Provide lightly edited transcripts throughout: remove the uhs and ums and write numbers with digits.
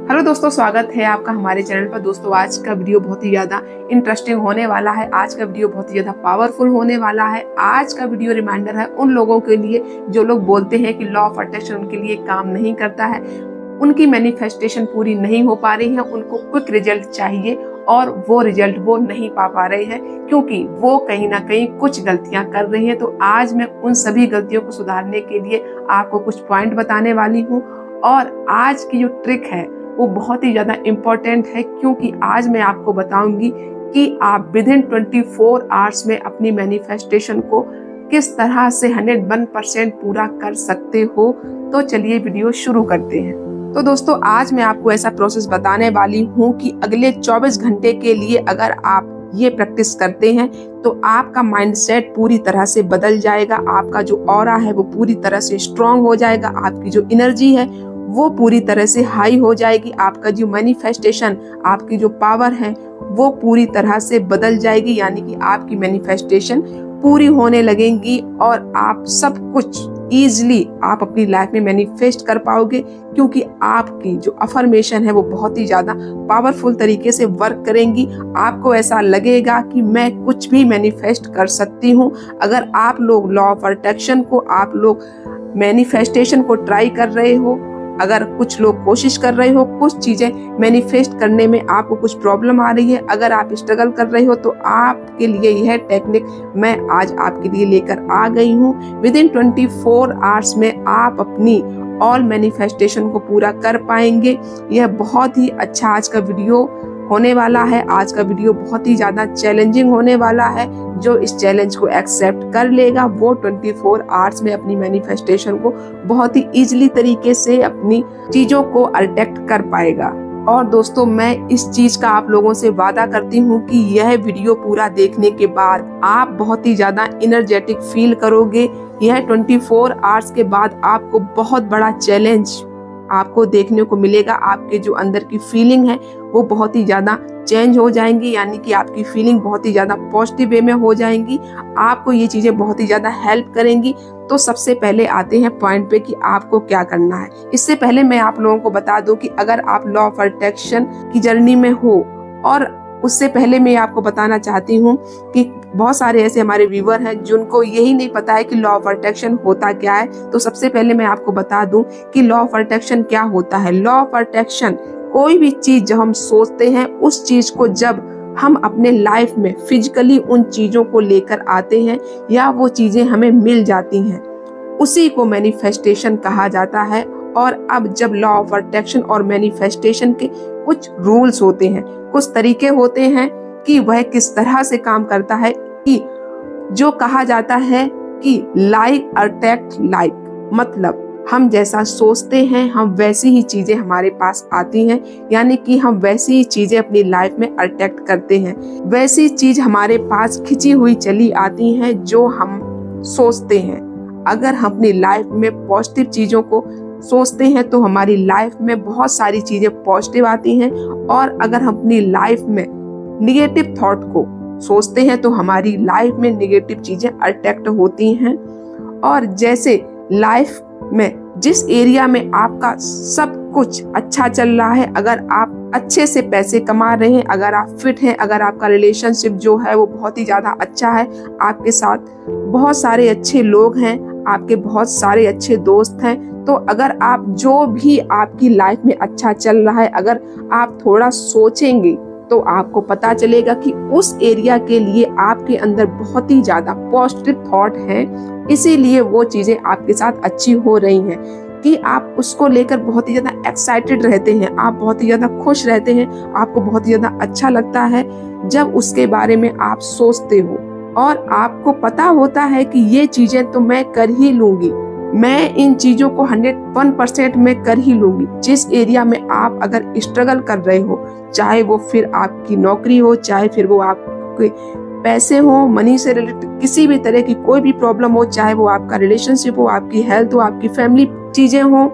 Hello दोस्तों, स्वागत है आपका हमारे चैनल पर। दोस्तों आज का वीडियो बहुत ही ज्यादा इंटरेस्टिंग होने वाला है। आज का वीडियो बहुत ही ज्यादा पावरफुल होने वाला है। आज का वीडियो रिमाइंडर है उन लोगों के लिए जो लोग बोलते हैं कि लॉ ऑफ अट्रैक्शन उनके लिए काम नहीं करता है, उनकी मैनिफेस्टेशन पूरी नहीं हो पा रही है, उनको क्विक रिजल्ट चाहिए और वो रिजल्ट वो नहीं पा रहे हैं क्योंकि वो कहीं ना कहीं कुछ गलतियां कर रही हैं। तो आज मैं उन सभी गलतियों को सुधारने के लिए आपको कुछ पॉइंट बताने वाली हूँ और आज की जो ट्रिक है वो बहुत ही ज्यादा इम्पोर्टेंट है क्योंकि आज मैं आपको बताऊंगी कि आप विद इन 24 आवर्स में अपनी मैनिफेस्टेशन को किस तरह से 101% पूरा कर सकते हो। तो चलिए वीडियो शुरू करते हैं। तो दोस्तों आज मैं आपको ऐसा प्रोसेस बताने वाली हूँ कि अगले 24 घंटे के लिए अगर आप ये प्रैक्टिस करते हैं तो आपका माइंडसेट पूरी तरह से बदल जाएगा, आपका जो ऑरा है वो पूरी तरह से स्ट्रांग हो जाएगा, आपकी जो एनर्जी है वो पूरी तरह से हाई हो जाएगी, आपका जो मैनिफेस्टेशन, आपकी जो पावर है वो पूरी तरह से बदल जाएगी। यानी कि आपकी मैनिफेस्टेशन पूरी होने लगेंगी और आप सब कुछ इजीली आप अपनी लाइफ में मैनिफेस्ट कर पाओगे क्योंकि आपकी जो अफर्मेशन है वो बहुत ही ज्यादा पावरफुल तरीके से वर्क करेंगी। आपको ऐसा लगेगा कि मैं कुछ भी मैनिफेस्ट कर सकती हूँ। अगर आप लोग लॉ ऑफ अट्रैक्शन को, आप लोग मैनिफेस्टेशन को ट्राई कर रहे हो, अगर कुछ लोग कोशिश कर रहे हो, कुछ चीजें मैनिफेस्ट करने में आपको कुछ प्रॉब्लम आ रही है, अगर आप स्ट्रगल कर रहे हो तो आपके लिए यह टेक्निक मैं आज आपके लिए लेकर आ गई हूँ। विद इन 24 आवर्स में आप अपनी ऑल मैनिफेस्टेशन को पूरा कर पाएंगे। यह बहुत ही अच्छा आज का वीडियो होने वाला है। आज का वीडियो बहुत ही ज्यादा चैलेंजिंग होने वाला है। जो इस चैलेंज को एक्सेप्ट कर लेगा वो 24 आवर्स में अपनी मैनिफेस्टेशन को बहुत ही इजीली तरीके से अपनी चीजों को अट्रैक्ट कर पाएगा। और दोस्तों मैं इस चीज का आप लोगों से वादा करती हूँ कि यह वीडियो पूरा देखने के बाद आप बहुत ही ज्यादा एनर्जेटिक फील करोगे। यह 24 आवर्स के बाद आपको बहुत बड़ा चैलेंज आपको देखने को मिलेगा। आपके जो अंदर की फीलिंग है वो बहुत ही ज्यादा चेंज हो जाएंगी, यानी कि आपकी फीलिंग बहुत ही ज्यादा पॉजिटिव वे में हो जाएंगी। आपको ये चीजें बहुत ही ज्यादा हेल्प करेंगी। तो सबसे पहले आते हैं पॉइंट पे कि आपको क्या करना है। इससे पहले मैं आप लोगों को बता दूं कि अगर आप लॉ ऑफ अट्रैक्शन की जर्नी में हो, और उससे पहले मैं आपको बताना चाहती हूँ कि बहुत सारे ऐसे हमारे व्यूअर हैं जिनको यही नहीं पता है कि लॉ ऑफ अट्रैक्शन होता क्या है। तो सबसे पहले मैं आपको बता दूं कि लॉ ऑफ अट्रैक्शन क्या होता है। लॉ ऑफ अट्रैक्शन कोई भी चीज जब हम सोचते हैं, उस चीज को जब हम अपने लाइफ में फिजिकली उन चीजों को लेकर आते हैं या वो चीजें हमें मिल जाती हैं, उसी को मैनिफेस्टेशन कहा जाता है। और अब जब लॉ ऑफ अट्रैक्शन और मैनिफेस्टेशन के कुछ रूल्स होते हैं, कुछ तरीके होते हैं कि वह किस तरह से काम करता है, कि जो कहा जाता है कि लाइक अट्रैक्ट लाइक, मतलब हम जैसा सोचते हैं हम वैसी ही चीजें हमारे पास आती हैं। यानी कि हम वैसी ही चीजें अपनी लाइफ में अट्रैक्ट करते हैं, वैसी चीज हमारे पास खिंची हुई चली आती हैं जो हम सोचते हैं। अगर हम अपनी लाइफ में पॉजिटिव चीजों को सोचते हैं तो हमारी लाइफ में बहुत सारी चीजें पॉजिटिव आती हैं, और अगर हम अपनी लाइफ में निगेटिव थॉट को सोचते हैं तो हमारी लाइफ में निगेटिव चीजें अट्रैक्ट होती हैं। और जैसे लाइफ में जिस एरिया में आपका सब कुछ अच्छा चल रहा है, अगर आप अच्छे से पैसे कमा रहे हैं, अगर आप फिट हैं, अगर आपका रिलेशनशिप जो है वो बहुत ही ज्यादा अच्छा है, आपके साथ बहुत सारे अच्छे लोग हैं, आपके बहुत सारे अच्छे दोस्त हैं, तो अगर आप जो भी आपकी लाइफ में अच्छा चल रहा है, अगर आप थोड़ा सोचेंगे तो आपको पता चलेगा कि उस एरिया के लिए आपके अंदर बहुत ही ज्यादा पॉजिटिव थॉट है, इसीलिए वो चीजें आपके साथ अच्छी हो रही हैं, कि आप उसको लेकर बहुत ही ज्यादा एक्साइटेड रहते हैं, आप बहुत ही ज्यादा खुश रहते हैं, आपको बहुत ही ज्यादा अच्छा लगता है जब उसके बारे में आप सोचते हो। और आपको पता होता है कि ये चीजें तो मैं कर ही लूंगी, मैं इन चीजों को 101% में कर ही लूंगी। जिस एरिया में आप अगर स्ट्रगल कर रहे हो, चाहे वो फिर आपकी नौकरी हो, चाहे फिर वो आपके पैसे हो, मनी से रिलेटेड किसी भी तरह की कोई भी प्रॉब्लम हो, चाहे वो आपका रिलेशनशिप हो, आपकी हेल्थ हो, आपकी फैमिली चीजें हो,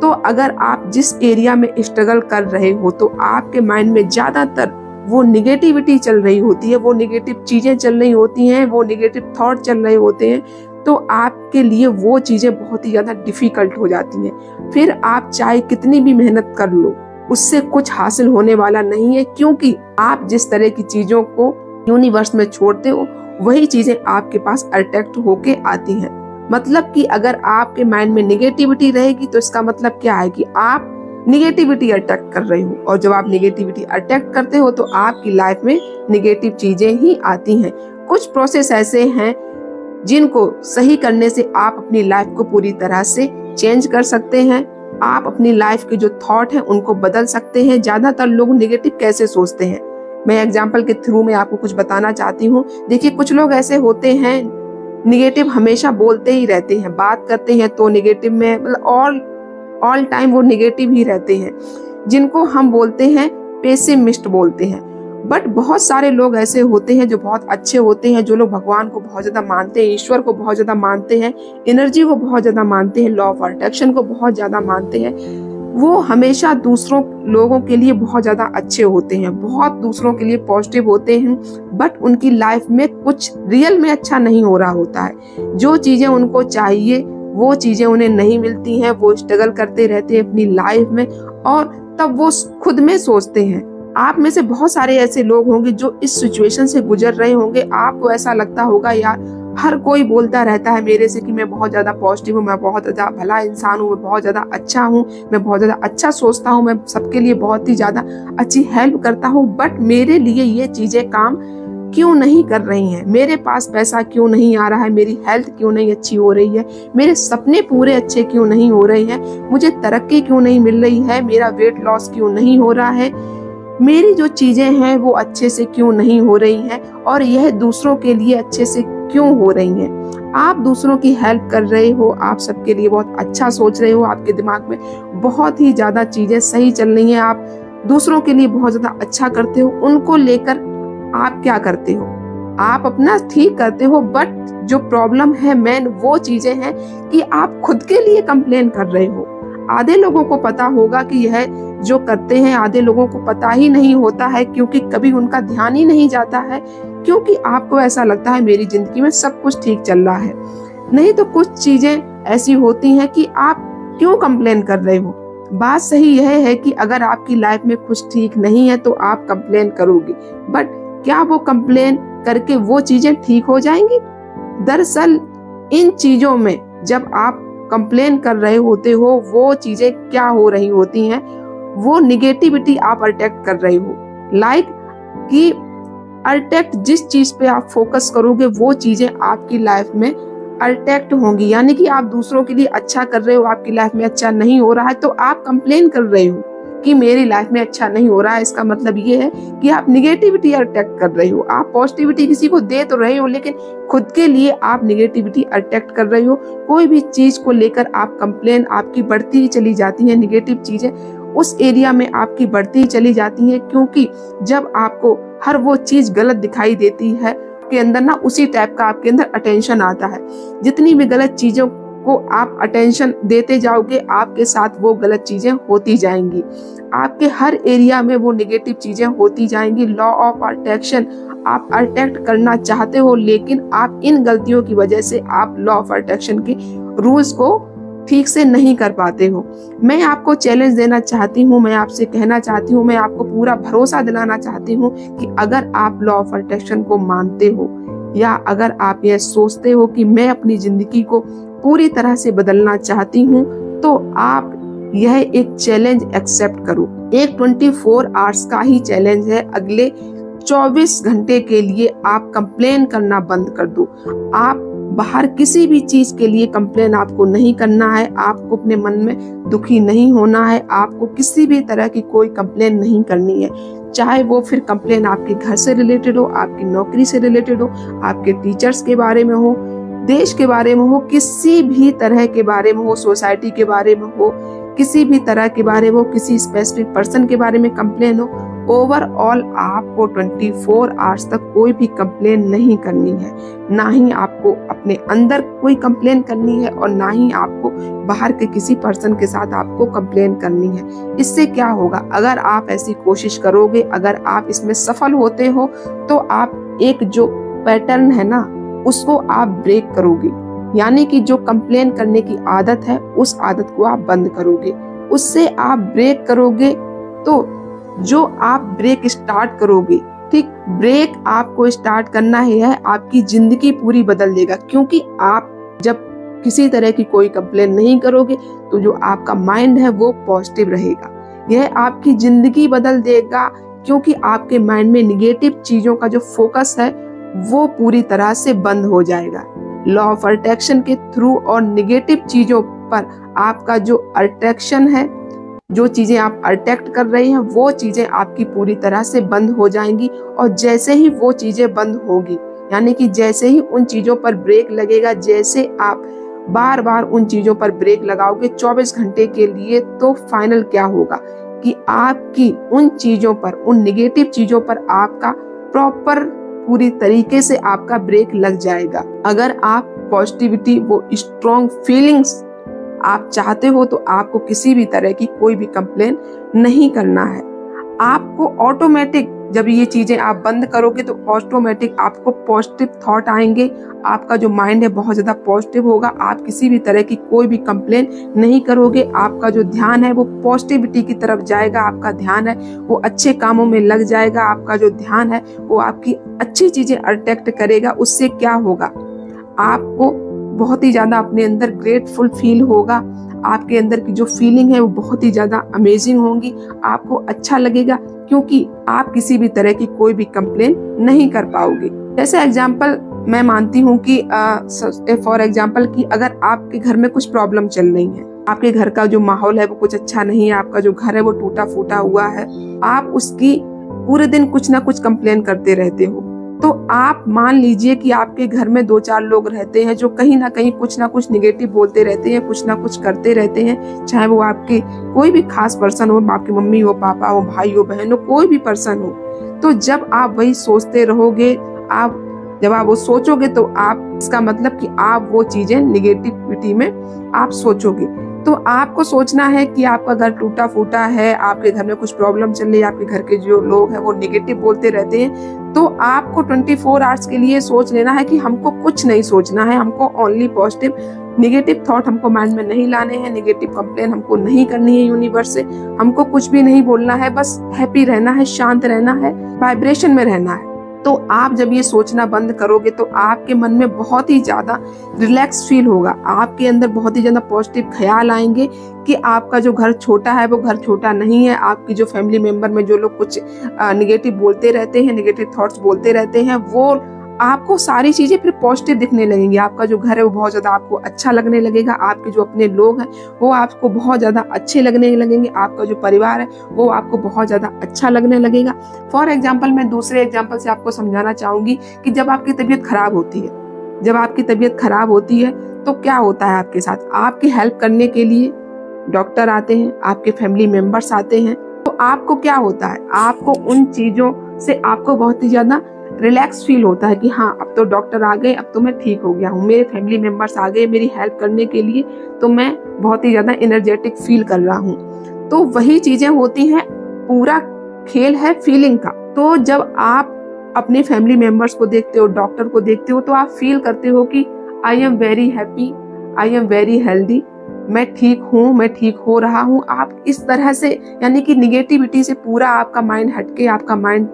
तो अगर आप जिस एरिया में स्ट्रगल कर रहे हो तो आपके माइंड में ज्यादातर वो निगेटिविटी चल रही होती है, वो निगेटिव चीजें चल रही होती हैं, वो निगेटिव थॉट चल रहे होते हैं, तो आपके लिए वो चीजें बहुत ही ज्यादा डिफिकल्ट हो जाती हैं। फिर आप चाहे कितनी भी मेहनत कर लो, उससे कुछ हासिल होने वाला नहीं है, क्योंकि आप जिस तरह की चीजों को यूनिवर्स में छोड़ते हो वही चीजें आपके पास अट्रैक्ट होके आती हैं। मतलब कि अगर आपके माइंड में निगेटिविटी रहेगी तो इसका मतलब क्या है कि आप निगेटिविटी अट्रैक्ट कर रहे हो, और जब आप निगेटिविटी अट्रैक्ट करते हो तो आपकी लाइफ में निगेटिव चीजें ही आती हैं। कुछ प्रोसेस ऐसे हैं जिनको सही करने से आप अपनी लाइफ को पूरी तरह से चेंज कर सकते हैं। आप अपनी लाइफ के जो थॉट हैं उनको बदल सकते हैं। ज्यादातर लोग निगेटिव कैसे सोचते हैं, मैं एग्जाम्पल के थ्रू में आपको कुछ बताना चाहती हूँ। देखिए, कुछ लोग ऐसे होते हैं निगेटिव हमेशा बोलते ही रहते हैं, बात करते हैं तो निगेटिव में, मतलब ऑल टाइम वो निगेटिव ही रहते हैं, जिनको हम बोलते हैं पेसिमिस्ट बोलते हैं। बट बहुत सारे लोग ऐसे होते हैं जो बहुत अच्छे होते हैं, जो लोग भगवान को बहुत ज्यादा मानते हैं, ईश्वर को बहुत ज्यादा मानते हैं, एनर्जी को बहुत ज्यादा मानते हैं, लॉ ऑफ अट्रैक्शन को बहुत ज्यादा मानते हैं। वो हमेशा दूसरों लोगों के लिए बहुत ज्यादा अच्छे होते हैं, बहुत दूसरों के लिए पॉजिटिव होते हैं, बट उनकी लाइफ में कुछ रियल में अच्छा नहीं हो रहा होता है। जो चीजें उनको चाहिए वो चीजें उन्हें नहीं मिलती हैं, वो स्ट्रगल करते रहते हैं अपनी लाइफ में, और तब वो खुद में सोचते हैं। आप में से बहुत सारे ऐसे लोग होंगे जो इस सिचुएशन से गुजर रहे होंगे। आपको ऐसा लगता होगा यार हर कोई बोलता रहता है मेरे से कि मैं बहुत ज्यादा पॉजिटिव हूँ, मैं बहुत ज्यादा भला इंसान हूँ, मैं बहुत ज्यादा अच्छा हूँ, मैं बहुत ज्यादा अच्छा सोचता हूँ, मैं सबके लिए बहुत ही ज्यादा अच्छी हेल्प करता हूँ, बट मेरे लिए ये चीजें काम क्यों नहीं कर रही हैं, मेरे पास पैसा क्यों नहीं आ रहा है, मेरी हेल्थ क्यों नहीं अच्छी हो रही है, मेरे सपने पूरे अच्छे क्यों नहीं हो रहे हैं, मुझे तरक्की क्यों नहीं मिल रही है, मेरा वेट लॉस क्यों नहीं हो रहा है, मेरी जो चीजें हैं वो अच्छे से क्यों नहीं हो रही हैं, और यह दूसरों के लिए अच्छे से क्यों हो रही हैं। आप दूसरों की हेल्प कर रहे हो, आप सबके लिए बहुत अच्छा सोच रहे हो, आपके दिमाग में बहुत ही ज्यादा चीजें सही चल रही हैं, आप दूसरों के लिए बहुत ज्यादा अच्छा करते हो। उनको लेकर आप क्या करते हो, आप अपना ठीक करते हो, बट जो प्रॉब्लम है मेन वो चीजें हैं कि आप खुद के लिए कंप्लेन कर रहे हो। आधे लोगों को पता होगा कि यह जो करते हैं, आधे लोगों को पता ही नहीं होता है, क्योंकि कभी उनका ध्यान ही नहीं जाता है, क्योंकि आपको ऐसा लगता है मेरी जिंदगी में सब कुछ ठीक चल रहा है। नहीं तो कुछ चीजें ऐसी होती हैं कि आप क्यों कंप्लेन कर रहे हो। बात सही यह है कि अगर आपकी लाइफ में कुछ ठीक नहीं है तो आप कंप्लेन करोगे, बट क्या वो कंप्लेन करके वो चीजें ठीक हो जाएंगी? दरअसल इन चीजों में जब आप कंप्लेन कर रहे होते हो वो चीजें क्या हो रही होती हैं, वो निगेटिविटी आप अट्रैक्ट कर रहे हो। लाइक कि अट्रैक्ट जिस चीज पे आप फोकस करोगे वो चीजें आपकी लाइफ में अट्रैक्ट होंगी। यानी कि आप दूसरों के लिए अच्छा कर रहे हो, आपकी लाइफ में अच्छा नहीं हो रहा है तो आप कंप्लेन कर रहे हो कि मेरी लाइफ में अच्छा नहीं हो रहा है। इसका मतलब ये है कि आप निगेटिविटी अट्रैक्ट कर रहे हो। आप पॉजिटिविटी किसी को दे तो रहे हो, लेकिन खुद के लिए आप निगेटिविटी अट्रैक्ट कर रहे हो। कोई भी चीज को लेकर आप कंप्लेन आपकी बढ़ती ही चली जाती है, निगेटिव चीजें उस एरिया में आपकी बढ़ती ही चली जाती है, क्योंकि जब आपको हर वो चीज गलत दिखाई देती है के अंदर ना उसी टाइप का आपके अंदर अटेंशन आता है। जितनी भी गलत चीजों को आप अटेंशन देते जाओगे आपके साथ वो गलत चीजें होती जाएंगी, आपके हर एरिया में वो नेगेटिव चीजें होती जाएंगी। लॉ ऑफ अट्रैक्शन आप अट्रैक्ट करना चाहते हो, लेकिन आप इन गलतियों की वजह से आप लॉ ऑफ अट्रैक्शन के रूल्स को ठीक से नहीं कर पाते हो। मैं आपको चैलेंज देना चाहती हूँ, मैं आपसे कहना चाहती हूँ, मैं आपको पूरा भरोसा दिलाना चाहती हूँ कि अगर आप लॉ ऑफ अट्रैक्शन को मानते हो या अगर आप यह सोचते हो कि मैं अपनी जिंदगी को पूरी तरह से बदलना चाहती हूँ, तो आप यह एक चैलेंज एक्सेप्ट करो। एक 24 आवर्स का ही चैलेंज है। अगले 24 घंटे के लिए आप कंप्लेन करना बंद कर दो। आप बाहर किसी भी चीज के लिए कंप्लेन आपको नहीं करना है, आपको अपने मन में दुखी नहीं होना है, आपको किसी भी तरह की कोई कंप्लेन नहीं करनी है। चाहे वो फिर कंप्लेन आपके घर से रिलेटेड हो, आपकी नौकरी से रिलेटेड हो, आपके टीचर्स के बारे में हो, देश के बारे में हो, किसी भी तरह के बारे में हो, सोसाइटी के बारे में हो, किसी भी तरह के बारे में हो, किसी स्पेसिफिक पर्सन के बारे में कंप्लेन हो, ओवरऑल आपको 24 आवर्स तक कोई भी कंप्लेन नहीं करनी है। ना ही आपको अपने अंदर कोई कंप्लेन करनी है और ना ही आपको बाहर के किसी पर्सन के साथ आपको कंप्लेन करनी है। इससे क्या होगा, अगर आप ऐसी कोशिश करोगे, अगर आप इसमें सफल होते हो, तो आप एक जो पैटर्न है ना उसको आप ब्रेक करोगे। यानी कि जो कंप्लेन करने की आदत है उस आदत को आप बंद करोगे, उससे आप ब्रेक करोगे तो जो आप ब्रेक स्टार्ट करोगे, ठीक, ब्रेक आपको स्टार्ट करना है आपकी जिंदगी पूरी बदल देगा। क्योंकि आप जब किसी तरह की कोई कंप्लेन नहीं करोगे तो जो आपका माइंड है वो पॉजिटिव रहेगा, यह आपकी जिंदगी बदल देगा। क्योंकि आपके माइंड में निगेटिव चीजों का जो फोकस है वो पूरी तरह से बंद हो जाएगा। लॉ ऑफ अट्रैक्शन के थ्रू और निगेटिव चीजों पर आपका जो अट्रैक्शन है, जो चीजें आप अट्रैक्ट कर रहे हैं वो चीजें आपकी पूरी तरह से बंद हो जाएंगी। और जैसे ही वो चीजें बंद होगी, यानी कि जैसे ही उन चीजों पर ब्रेक लगेगा, जैसे आप बार बार उन चीजों पर ब्रेक लगाओगे 24 घंटे के लिए, तो फाइनल क्या होगा कि आपकी उन चीजों पर, उन निगेटिव चीजों पर आपका प्रॉपर पूरी तरीके से आपका ब्रेक लग जाएगा। अगर आप पॉजिटिविटी, वो स्ट्रॉन्ग फीलिंग्स आप चाहते हो तो आपको किसी भी तरह की कोई भी कंप्लेन नहीं करना है। आपको ऑटोमेटिक जब ये चीजें आप बंद करोगे तो ऑटोमेटिक आपको पॉजिटिव थॉट आएंगे, आपका जो माइंड है बहुत ज्यादा पॉजिटिव होगा, आप किसी भी तरह की कोई भी कंप्लेन नहीं करोगे, आपका जो ध्यान है वो पॉजिटिविटी की तरफ जाएगा, आपका ध्यान है वो अच्छे कामों में लग जाएगा, आपका जो ध्यान है वो आपकी अच्छी चीजें अट्रैक्ट करेगा। उससे क्या होगा, आपको बहुत ही ज्यादा अपने अंदर ग्रेटफुल फील होगा, आपके अंदर की जो फीलिंग है वो बहुत ही ज्यादा अमेजिंग होंगी, आपको अच्छा लगेगा, क्योंकि आप किसी भी तरह की कोई भी कंप्लेन नहीं कर पाओगे। जैसे एग्जांपल मैं मानती हूँ कि फॉर एग्जांपल कि अगर आपके घर में कुछ प्रॉब्लम चल रही है, आपके घर का जो माहौल है वो कुछ अच्छा नहीं है, आपका जो घर है वो टूटा फूटा हुआ है, आप उसकी पूरे दिन कुछ ना कुछ कंप्लेन करते रहते हो, तो आप मान लीजिए कि आपके घर में 2-4 लोग रहते हैं जो कहीं ना कहीं कुछ ना कुछ निगेटिव बोलते रहते हैं, कुछ ना कुछ करते रहते हैं, चाहे वो आपके कोई भी खास पर्सन हो, आपकी मम्मी हो, पापा हो, भाई हो, बहन हो, कोई भी पर्सन हो। तो जब आप वही सोचते रहोगे, जब आप वो सोचोगे तो आप, इसका मतलब कि आप वो चीजें निगेटिविटी में आप सोचोगे। तो आपको सोचना है कि आपका घर टूटा फूटा है, आपके घर में कुछ प्रॉब्लम चल रही है, आपके घर के जो लोग हैं वो निगेटिव बोलते रहते हैं, तो आपको 24 आवर्स के लिए सोच लेना है कि हमको कुछ नहीं सोचना है, हमको ओनली पॉजिटिव, निगेटिव थॉट हमको माइंड में नहीं लाने हैं, निगेटिव कंप्लेन हमको नहीं करनी है यूनिवर्स से, हमको कुछ भी नहीं बोलना है, बस हैप्पी रहना है, शांत रहना है, वाइब्रेशन में रहना है। तो आप जब ये सोचना बंद करोगे तो आपके मन में बहुत ही ज्यादा रिलैक्स फील होगा, आपके अंदर बहुत ही ज्यादा पॉजिटिव ख्याल आएंगे कि आपका जो घर छोटा है वो घर छोटा नहीं है, आपकी जो फैमिली मेंबर में जो लोग कुछ निगेटिव बोलते रहते हैं, निगेटिव थॉट्स बोलते रहते हैं, वो आपको सारी चीजें फिर पॉजिटिव दिखने लगेंगी, आपका जो घर है वो बहुत ज्यादा आपको अच्छा लगने लगेगा, आपके जो अपने लोग हैं वो आपको बहुत ज्यादा अच्छे लगने लगेंगे, आपका जो परिवार है वो आपको बहुत ज्यादा अच्छा लगने लगेगा। फॉर एग्जाम्पल मैं दूसरे एग्जाम्पल से आपको समझाना चाहूंगी कि जब आपकी तबीयत खराब होती है, जब आपकी तबीयत खराब होती है तो क्या होता है आपके साथ, आपकी हेल्प करने के लिए डॉक्टर आते हैं, आपके फैमिली मेंबर्स आते हैं, तो आपको क्या होता है, आपको उन चीजों से आपको बहुत ही ज्यादा रिलैक्स फील होता है कि हाँ अब तो डॉक्टर आ गए, अब तो मैं ठीक हो गया हूँ, मेरे फैमिली मेंबर्स आ गए मेरी हेल्प करने के लिए, तो मैं बहुत ही ज्यादा एनर्जेटिक फील कर रहा हूँ। तो वही चीजें होती हैं, पूरा खेल है फीलिंग का। तो जब आप अपने फैमिली मेंबर्स को देखते हो, डॉक्टर को देखते हो, तो आप फील करते हो कि I am very happy, I am very healthy, मैं ठीक हूँ, मैं ठीक हो रहा हूँ। आप इस तरह से, यानी कि निगेटिविटी से पूरा आपका माइंड हटके आपका माइंड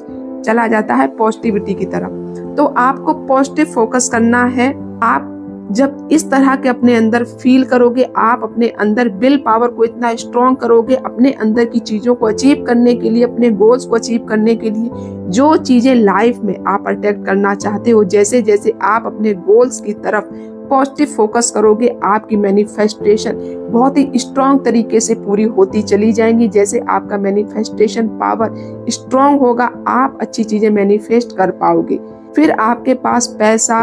चला जाता है पॉजिटिविटी की तरफ। तो आपको पॉजिटिव फोकस करना है। आप जब इस तरह के अपने अंदर फील करोगे, आप अपने अंदर विल पावर को इतना स्ट्रॉन्ग करोगे, अपने अंदर की चीजों को अचीव करने के लिए, अपने गोल्स को अचीव करने के लिए, जो चीजें लाइफ में आप अट्रैक्ट करना चाहते हो, जैसे जैसे आप अपने गोल्स की तरफ पॉजिटिव फोकस करोगे, आपकी मैनिफेस्टेशन बहुत ही स्ट्रॉन्ग तरीके से पूरी होती चली जाएंगी। जैसे आपका मैनिफेस्टेशन पावर स्ट्रॉन्ग होगा, आप अच्छी चीजें मैनिफेस्ट कर पाओगे, फिर आपके पास पैसा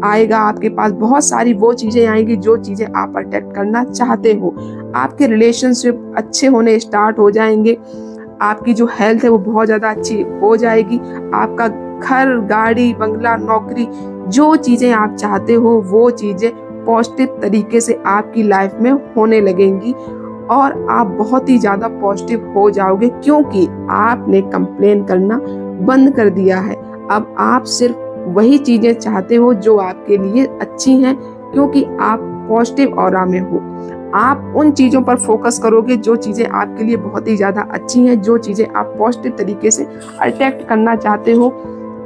आएगा, आपके पास बहुत सारी वो चीजें आएंगी जो चीजें आप अट्रैक्ट करना चाहते हो। आपके रिलेशनशिप अच्छे होने स्टार्ट हो जाएंगे, आपकी जो हेल्थ है वो बहुत ज्यादा अच्छी हो जाएगी, आपका घर, गाड़ी, बंगला, नौकरी, जो चीजें आप चाहते हो वो चीजें पॉजिटिव तरीके से आपकी लाइफ में होने लगेंगी और आप बहुत ही ज्यादा पॉजिटिव हो जाओगे, क्योंकि आपने कंप्लेन करना बंद कर दिया है। अब आप सिर्फ वही चीजें चाहते हो जो आपके लिए अच्छी हैं, क्योंकि आप पॉजिटिव ऑरा में हो। आप उन चीज़ों पर फोकस करोगे जो चीज़ें आपके लिए बहुत ही ज़्यादा अच्छी हैं, जो चीज़ें आप पॉजिटिव तरीके से अट्रैक्ट करना चाहते हो,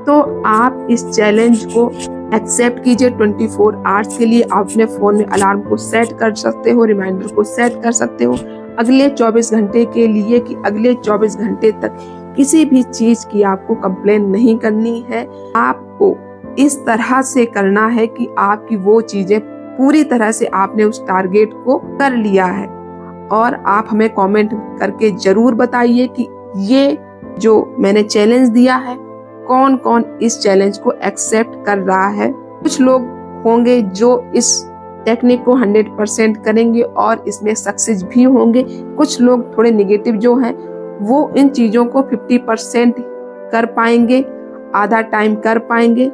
तो आप इस चैलेंज को एक्सेप्ट कीजिए। 24 आवर्स के लिए आप अपने फ़ोन में अलार्म को सेट कर सकते हो, रिमाइंडर को सेट कर सकते हो अगले 24 घंटे के लिए, कि अगले 24 घंटे तक किसी भी चीज़ की आपको कंप्लेन नहीं करनी है। आपको इस तरह से करना है कि आपकी वो चीज़ें पूरी तरह से आपने उस टारगेट को कर लिया है। और आप हमें कमेंट करके जरूर बताइए कि ये जो मैंने चैलेंज दिया है, कौन कौन इस चैलेंज को एक्सेप्ट कर रहा है। कुछ लोग होंगे जो इस टेक्निक को 100% करेंगे और इसमें सक्सेस भी होंगे। कुछ लोग थोड़े निगेटिव जो हैं वो इन चीज़ों को 50% कर पाएंगे, आधा टाइम कर पाएंगे,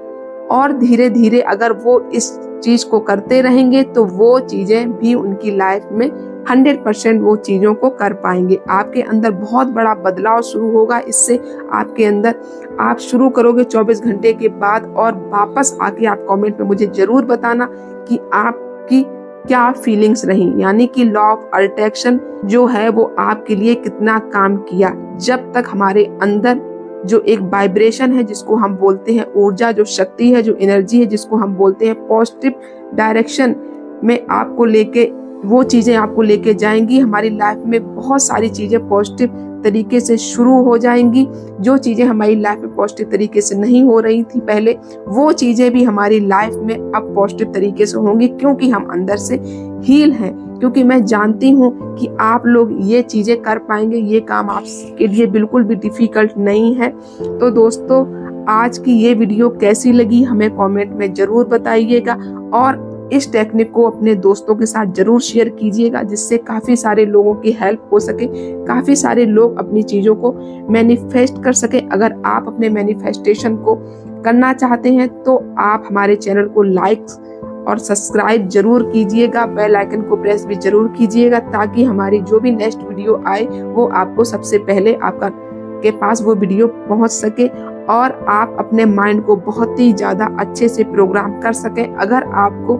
और धीरे धीरे अगर वो इस चीज़ को करते रहेंगे तो वो चीज़ें भी उनकी लाइफ में 100% वो चीज़ों को कर पाएंगे। आपके अंदर बहुत बड़ा बदलाव शुरू होगा इससे। आपके अंदर आप शुरू करोगे 24 घंटे के बाद, और वापस आके आप कमेंट में मुझे ज़रूर बताना कि आपकी क्या फीलिंग्स रही, यानी कि लॉ ऑफ अट्रैक्शन जो है वो आपके लिए कितना काम किया। जब तक हमारे अंदर जो एक वाइब्रेशन है जिसको हम बोलते हैं ऊर्जा, जो शक्ति है, जो एनर्जी है जिसको हम बोलते हैं पॉजिटिव डायरेक्शन में आपको लेके, वो चीज़ें आपको लेके जाएंगी। हमारी लाइफ में बहुत सारी चीज़ें पॉजिटिव तरीके से शुरू हो जाएंगी। जो चीज़ें हमारी लाइफ में पॉजिटिव तरीके से नहीं हो रही थी पहले, वो चीज़ें भी हमारी लाइफ में अब पॉजिटिव तरीके से होंगी, क्योंकि हम अंदर से हील हैं। क्योंकि मैं जानती हूँ कि आप लोग ये चीज़ें कर पाएंगे, ये काम आपके लिए बिल्कुल भी डिफ़िकल्ट नहीं है। तो दोस्तों, आज की ये वीडियो कैसी लगी हमें कमेंट में ज़रूर बताइएगा, और इस टेक्निक को अपने दोस्तों के साथ जरूर शेयर कीजिएगा, जिससे काफ़ी सारे लोगों की हेल्प हो सके, काफ़ी सारे लोग अपनी चीज़ों को मैनिफेस्ट कर सके। अगर आप अपने मैनिफेस्टेशन को करना चाहते हैं तो आप हमारे चैनल को लाइक और सब्सक्राइब जरूर कीजिएगा, बेल आइकन को प्रेस भी जरूर कीजिएगा, ताकि हमारी जो भी नेक्स्ट वीडियो आए वो आपको सबसे पहले आपका के पास वो वीडियो पहुंच सके, और आप अपने माइंड को बहुत ही ज़्यादा अच्छे से प्रोग्राम कर सकें। अगर आपको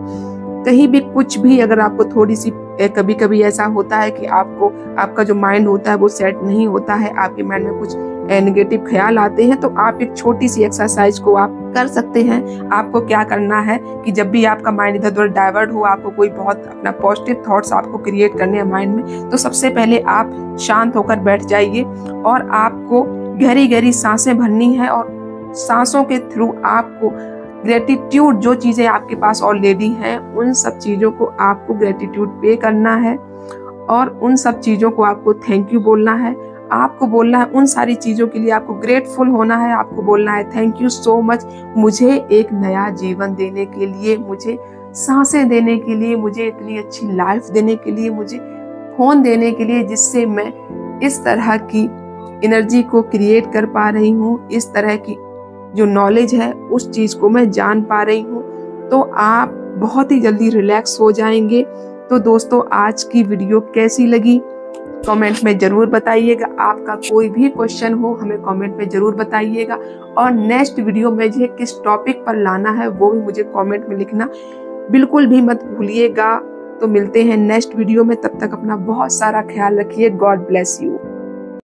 कहीं भी कुछ भी, अगर आपको थोड़ी सी कभी कभी ऐसा होता है कि आपको आपका जो माइंड होता है वो सेट नहीं होता है, आपके माइंड में कुछ नेगेटिव ख्याल आते हैं, तो आप एक छोटी सी एक्सरसाइज को आप कर सकते हैं। आपको क्या करना है कि जब भी आपका माइंड इधर उधर डाइवर्ट हो, आपको कोई बहुत अपना पॉजिटिव थॉट्स आपको क्रिएट करने हैं माइंड में, तो सबसे पहले आप शांत होकर बैठ जाइए और आपको गहरी गहरी सांसें भरनी है, और सांसों के थ्रू आपको ग्रेटिट्यूड, जो चीज़ें आपके पास ऑलरेडी हैं उन सब चीज़ों को आपको ग्रेटिट्यूड पे करना है, और उन सब चीज़ों को आपको थैंक यू बोलना है। आपको बोलना है उन सारी चीज़ों के लिए, आपको ग्रेटफुल होना है। आपको बोलना है थैंक यू सो मच मुझे एक नया जीवन देने के लिए, मुझे सांसें देने के लिए, मुझे इतनी अच्छी लाइफ देने के लिए, मुझे फोन देने के लिए, जिससे मैं इस तरह की एनर्जी को क्रिएट कर पा रही हूँ, इस तरह की जो नॉलेज है उस चीज़ को मैं जान पा रही हूँ। तो आप बहुत ही जल्दी रिलैक्स हो जाएंगे। तो दोस्तों, आज की वीडियो कैसी लगी कमेंट में ज़रूर बताइएगा। आपका कोई भी क्वेश्चन हो हमें कमेंट में ज़रूर बताइएगा, और नेक्स्ट वीडियो में मुझे किस टॉपिक पर लाना है वो भी मुझे कमेंट में लिखना बिल्कुल भी मत भूलिएगा। तो मिलते हैं नेक्स्ट वीडियो में, तब तक अपना बहुत सारा ख्याल रखिए। God bless you.